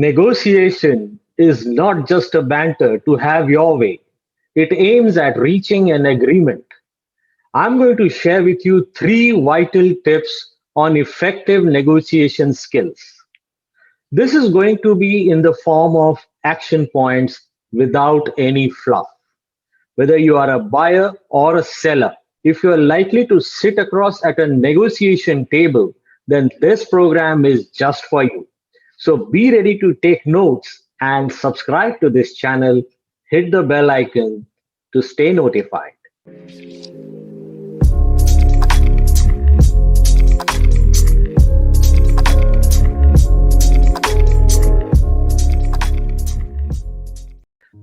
Negotiation is not just a banter to have your way. It aims at reaching an agreement. I'm going to share with you three vital tips on effective negotiation skills. This is going to be in the form of action points without any fluff. Whether you are a buyer or a seller, if you are likely to sit across at a negotiation table, then this program is just for you. So be ready to take notes and subscribe to this channel. Hit the bell icon to stay notified.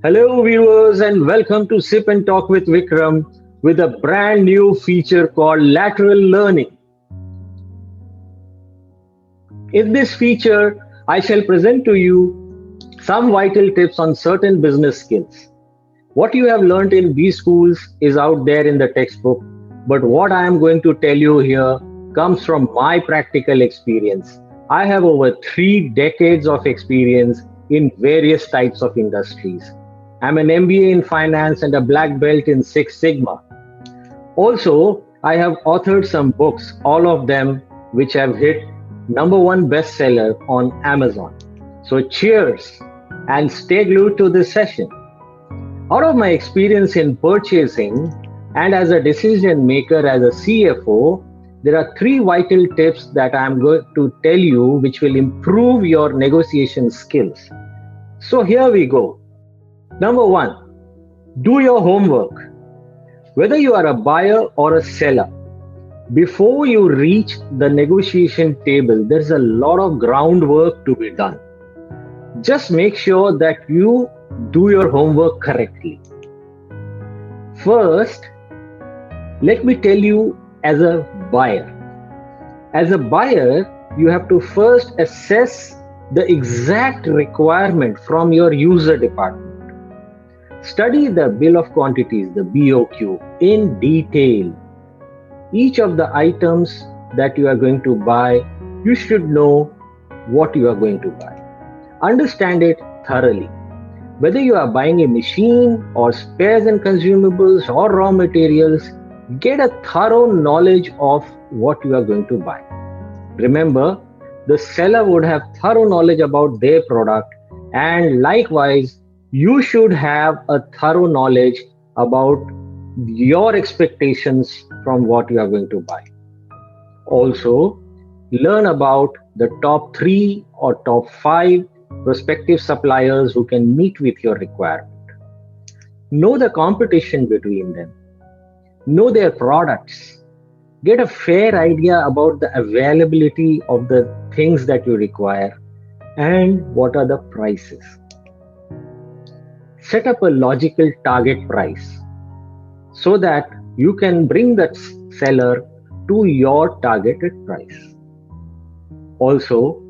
Hello, viewers, and welcome to Sip and Talk with Vikram with a brand new feature called Lateral Learning. In this feature, I shall present to you some vital tips on certain business skills. What you have learned in B schools is out there in the textbook, but what I am going to tell you here comes from my practical experience. I have over 3 decades of experience in various types of industries. I'm an MBA in finance and a black belt in Six Sigma. Also, I have authored some books, all of them which have hit #1 bestseller on Amazon. So cheers and stay glued to this session. Out of my experience in purchasing and as a decision maker as a CFO, there are three vital tips that I'm going to tell you which will improve your negotiation skills. So here we go. Number one, do your homework. Whether you are a buyer or a seller, before you reach the negotiation table, there's a lot of groundwork to be done. Just make sure that you do your homework correctly. First, let me tell you as a buyer. As a buyer, you have to first assess the exact requirement from your user department. Study the bill of quantities, the BOQ, in detail. Each of the items that you are going to buy, you should know what you are going to buy. Understand it thoroughly. Whether you are buying a machine or spares and consumables or raw materials, get a thorough knowledge of what you are going to buy. Remember, the seller would have thorough knowledge about their product, and likewise, you should have a thorough knowledge about your expectations from what you are going to buy. Also, learn about the top 3 or top 5 prospective suppliers who can meet with your requirement. Know the competition between them. Know their products. Get a fair idea about the availability of the things that you require and what are the prices. Set up a logical target price so that you can bring that seller to your targeted price. Also,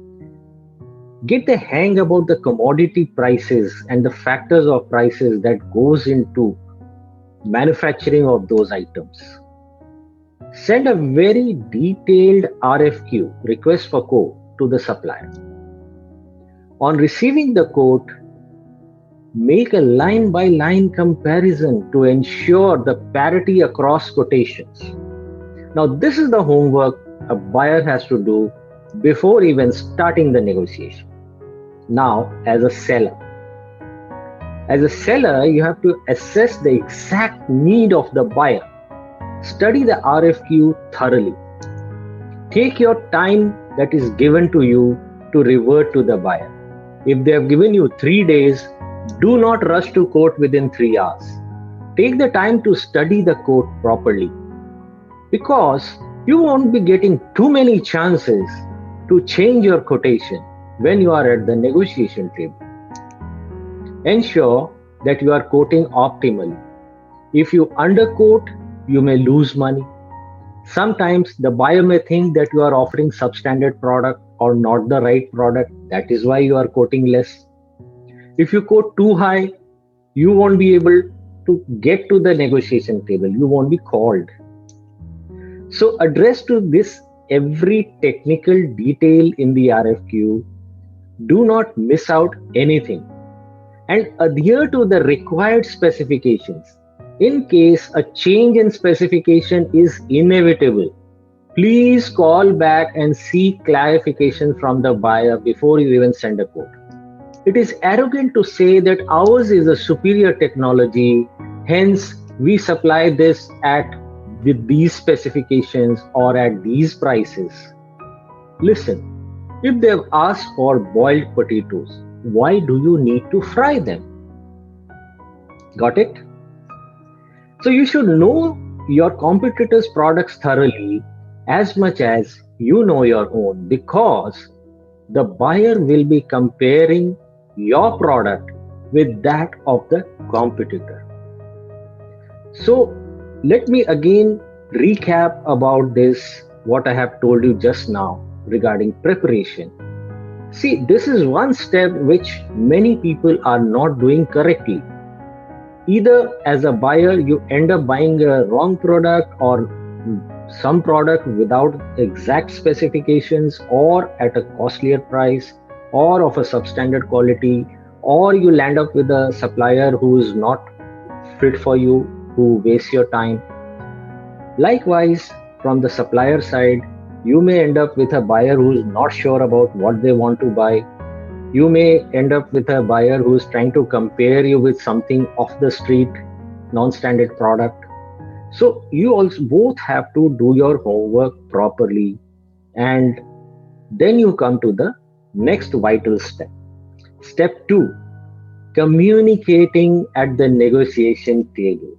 get the hang about the commodity prices and the factors of prices that goes into manufacturing of those items. Send a very detailed RFQ, request for quote, to the supplier. On receiving the quote, make a line-by-line comparison to ensure the parity across quotations. Now, this is the homework a buyer has to do before even starting the negotiation. Now, as a seller, you have to assess the exact need of the buyer. Study the RFQ thoroughly. Take your time that is given to you to revert to the buyer. If they have given you 3 days, do not rush to quote within 3 hours. Take the time to study the quote properly, because you won't be getting too many chances to change your quotation when you are at the negotiation table. Ensure that you are quoting optimally. If you underquote, you may lose money. Sometimes the buyer may think that you are offering substandard product or not the right product. That is why you are quoting less. If you quote too high, you won't be able to get to the negotiation table. You won't be called. So address to this every technical detail in the RFQ Do not miss out anything and adhere to the required specifications. In case a change in specification is inevitable, please call back and seek clarification from the buyer before you even send a quote. It is arrogant to say that ours is a superior technology, hence we supply this at with these specifications or at these prices. Listen, if they've asked for boiled potatoes, why do you need to fry them? Got it? So you should know your competitors' products thoroughly as much as you know your own, because the buyer will be comparing your product with that of the competitor. So let me again recap about this, what I have told you just now regarding preparation. See, this is one step which many people are not doing correctly. Either as a buyer, you end up buying a wrong product or some product without exact specifications or at a costlier price or of a substandard quality, or you land up with a supplier who is not fit for you, who wastes your time. Likewise, from the supplier side, you may end up with a buyer who is not sure about what they want to buy. You may end up with a buyer who is trying to compare you with something off the street, non-standard product. So you also both have to do your homework properly, and then you come to the next vital step. Step 2, communicating at the negotiation table.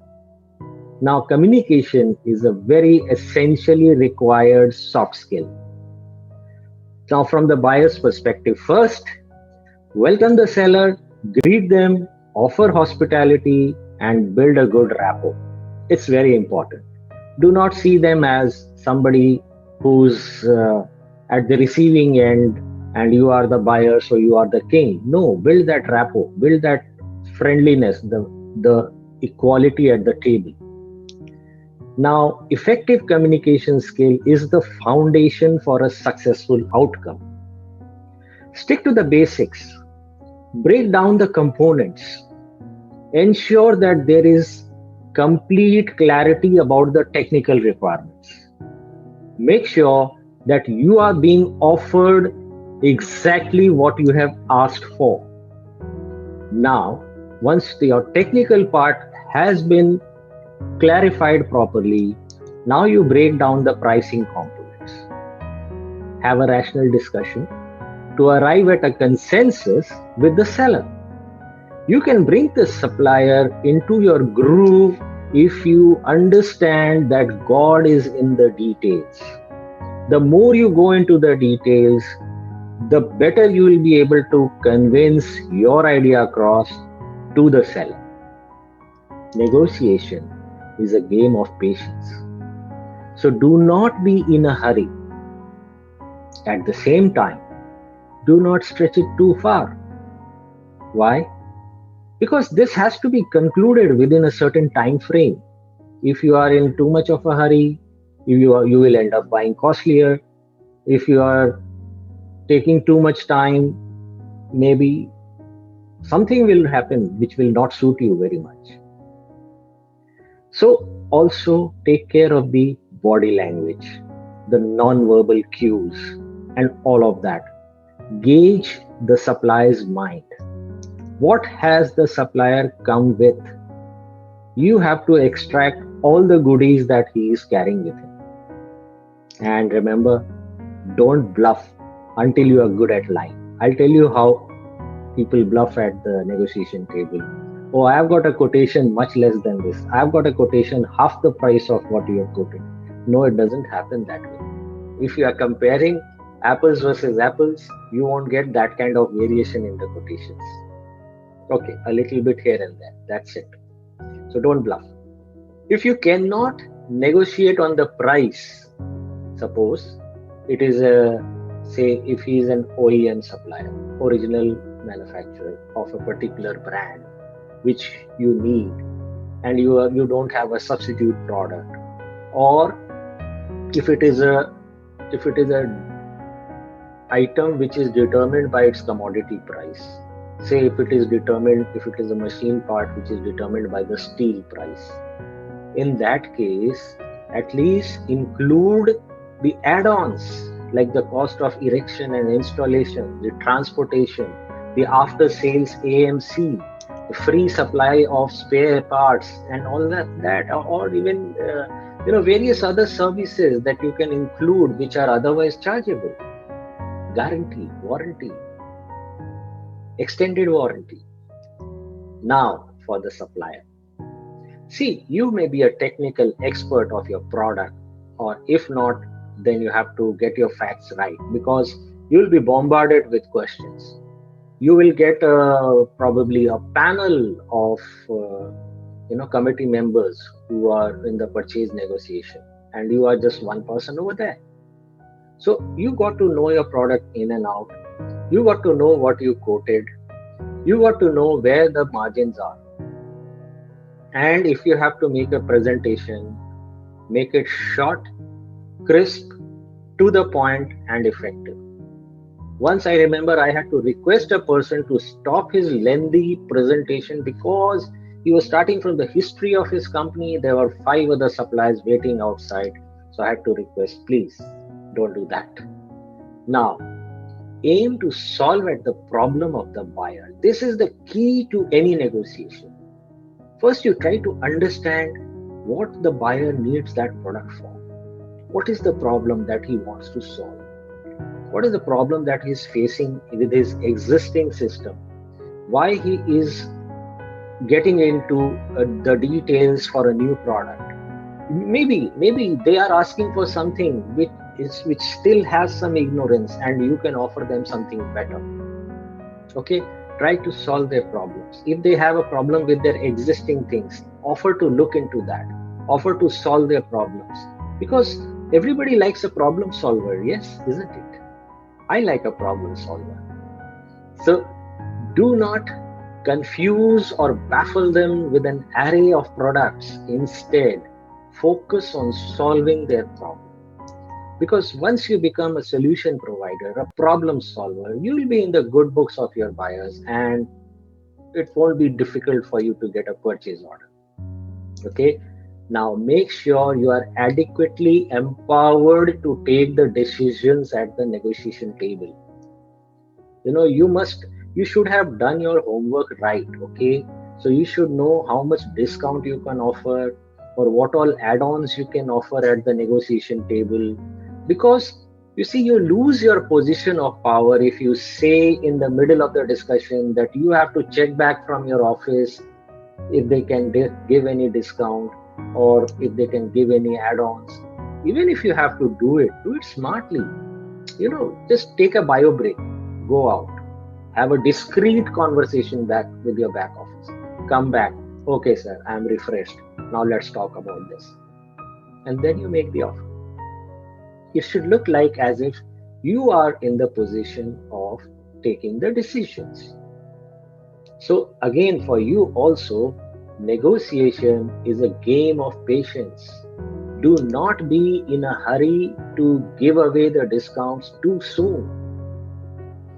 Now, communication is a very essentially required soft skill. Now, from the buyer's perspective, first, welcome the seller, greet them, offer hospitality, and build a good rapport. It's very important. Do not see them as somebody who's at the receiving end and you are the buyer, so you are the king. No, build that rapport, build that friendliness, the equality at the table. Now, effective communication skill is the foundation for a successful outcome. Stick to the basics, break down the components, ensure that there is complete clarity about the technical requirements. Make sure that you are being offered exactly what you have asked for. Now, once your technical part has been clarified properly, now you break down the pricing components. Have a rational discussion to arrive at a consensus with the seller. You can bring the supplier into your groove if you understand that God is in the details. The more you go into the details, the better you will be able to convince your idea across to the seller. Negotiation is a game of patience. So do not be in a hurry. At the same time, do not stretch it too far. Why? Because this has to be concluded within a certain time frame. If you are in too much of a hurry, you will end up buying costlier. If you are taking too much time, maybe something will happen which will not suit you very much. So also take care of the body language, the non-verbal cues, and all of that. Gauge the supplier's mind. What has the supplier come with? You have to extract all the goodies that he is carrying with him. And remember, don't bluff until you are good at lying. I'll tell you how people bluff at the negotiation table. Oh, I've got a quotation much less than this. I've got a quotation half the price of what you have quoted. No, it doesn't happen that way. If you are comparing apples versus apples, you won't get that kind of variation in the quotations. Okay, a little bit here and there. That's it. So don't bluff. If you cannot negotiate on the price, suppose it is a, say, if he is an OEM supplier, original manufacturer of a particular brand which you need, and you don't have a substitute product, or if it is a item which is determined by its commodity price. Say if it is a machine part which is determined by the steel price. In that case, at least include the add-ons like the cost of erection and installation, the transportation, the after-sales AMC, the free supply of spare parts, and all that, or even various other services that you can include which are otherwise chargeable. Guarantee, warranty, extended warranty. Now for the supplier. See, you may be a technical expert of your product, or if not, then you have to get your facts right because you'll be bombarded with questions. You will get probably a panel of committee members who are in the purchase negotiation, and you are just one person over there. So you got to know your product in and out. You got to know what you quoted. You got to know where the margins are. And if you have to make a presentation, make it short, crisp, to the point, and effective. Once I remember I had to request a person to stop his lengthy presentation because he was starting from the history of his company. There were 5 other suppliers waiting outside. So I had to request, please don't do that. Now, aim to solve at the problem of the buyer. This is the key to any negotiation. First, you try to understand what the buyer needs that product for. What is the problem that he wants to solve? What is the problem that he is facing with his existing system? Why he is getting into the details for a new product? Maybe they are asking for something which still has some ignorance, and you can offer them something better. Okay, try to solve their problems. If they have a problem with their existing things, offer to look into that. Offer to solve their problems because everybody likes a problem solver. Yes, isn't it? I like a problem solver. So do not confuse or baffle them with an array of products. Instead, focus on solving their problem. Because once you become a solution provider, a problem solver, you will be in the good books of your buyers and it won't be difficult for you to get a purchase order. Okay. Now make sure you are adequately empowered to take the decisions at the negotiation table. You should have done your homework right. Okay. So you should know how much discount you can offer or what all add-ons you can offer at the negotiation table. Because you see, you lose your position of power if you say in the middle of the discussion that you have to check back from your office if they can give any discount or if they can give any add-ons. Even if you have to do it smartly. Just take a bio break, go out, have a discreet conversation back with your back office. Come back. Okay, sir, I'm refreshed. Now let's talk about this. And then you make the offer. It should look like as if you are in the position of taking the decisions. So again, for you also, negotiation is a game of patience. Do not be in a hurry to give away the discounts too soon.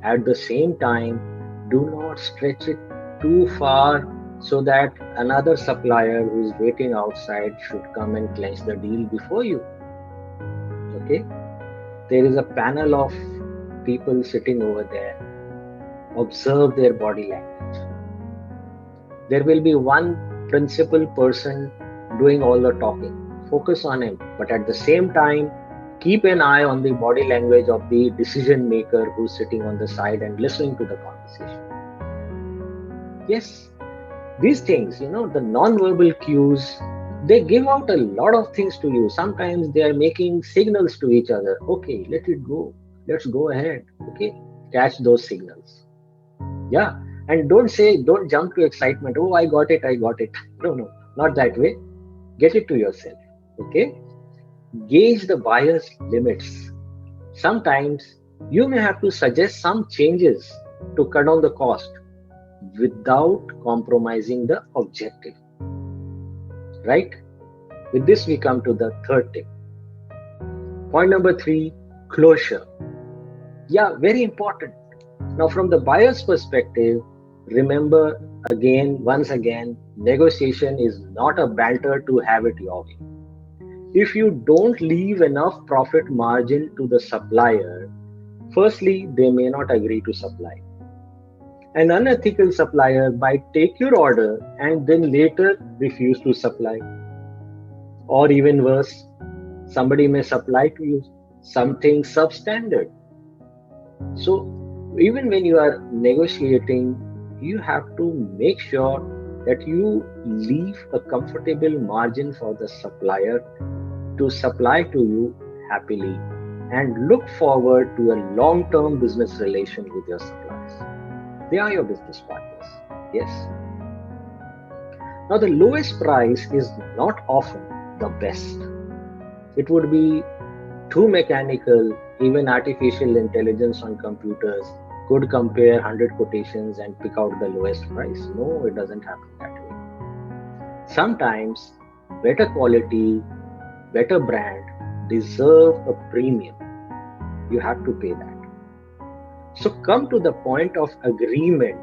At the same time, do not stretch it too far so that another supplier who is waiting outside should come and clinch the deal before you. Okay? There is a panel of people sitting over there. Observe their body language. There will be one principal person doing all the talking. Focus on him, but at the same time, keep an eye on the body language of the decision maker who's sitting on the side and listening to the conversation. Yes, these things, the non-verbal cues, they give out a lot of things to you. Sometimes they are making signals to each other. Okay, let it go. Let's go ahead. Okay, catch those signals. Yeah, and don't jump to excitement. Oh, I got it. No, not that way. Get it to yourself. Okay, gauge the buyer's limits. Sometimes you may have to suggest some changes to cut down the cost without compromising the objective. Right? With this, we come to the third tip. Point number 3, closure. Yeah, very important. Now, from the buyer's perspective, remember again, once again, negotiation is not a banter to have it your way. If you don't leave enough profit margin to the supplier, firstly, they may not agree to supply. An unethical supplier might take your order and then later refuse to supply. Or even worse, somebody may supply to you something substandard. So, even when you are negotiating, you have to make sure that you leave a comfortable margin for the supplier to supply to you happily and look forward to a long term business relation with your suppliers. They are your business partners. Yes. Now, the lowest price is not often the best. It would be too mechanical. Even artificial intelligence on computers could compare 100 quotations and pick out the lowest price. No, it doesn't happen that way. Sometimes better quality, better brand deserve a premium. You have to pay that. So come to the point of agreement.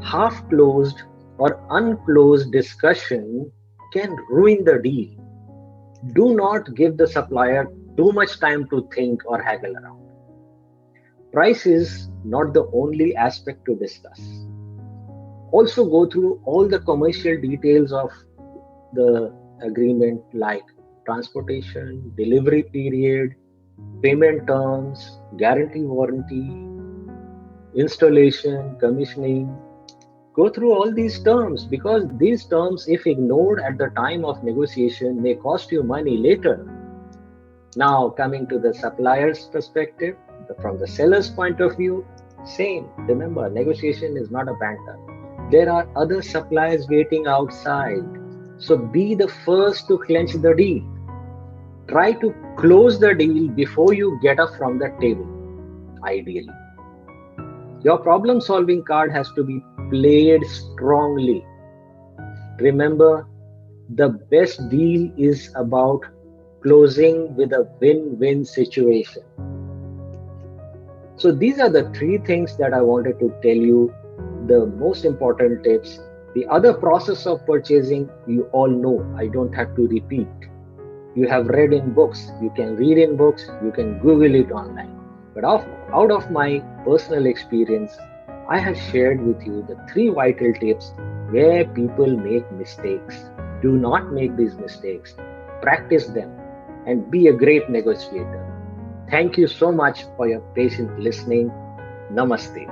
Half closed or unclosed discussion can ruin the deal. Do not give the supplier too much time to think or haggle around. Price is not the only aspect to discuss. Also, go through all the commercial details of the agreement, like transportation, delivery period, payment terms, guarantee warranty, installation, commissioning. Go through all these terms because these terms, if ignored at the time of negotiation, may cost you money later. Now, coming to the supplier's perspective, from the seller's point of view, same. Remember, negotiation is not a banter. There are other suppliers waiting outside. So be the first to clinch the deal. Try to close the deal before you get up from the table, ideally. Your problem solving card has to be played strongly. Remember, the best deal is about closing with a win win situation. So, these are the three things that I wanted to tell you, the most important tips. The other process of purchasing, you all know, I don't have to repeat. You have read in books, you can read in books, you can Google it online. But out of my personal experience, I have shared with you the three vital tips where people make mistakes. Do not make these mistakes, practice them, and be a great negotiator. Thank you so much for your patient listening. Namaste.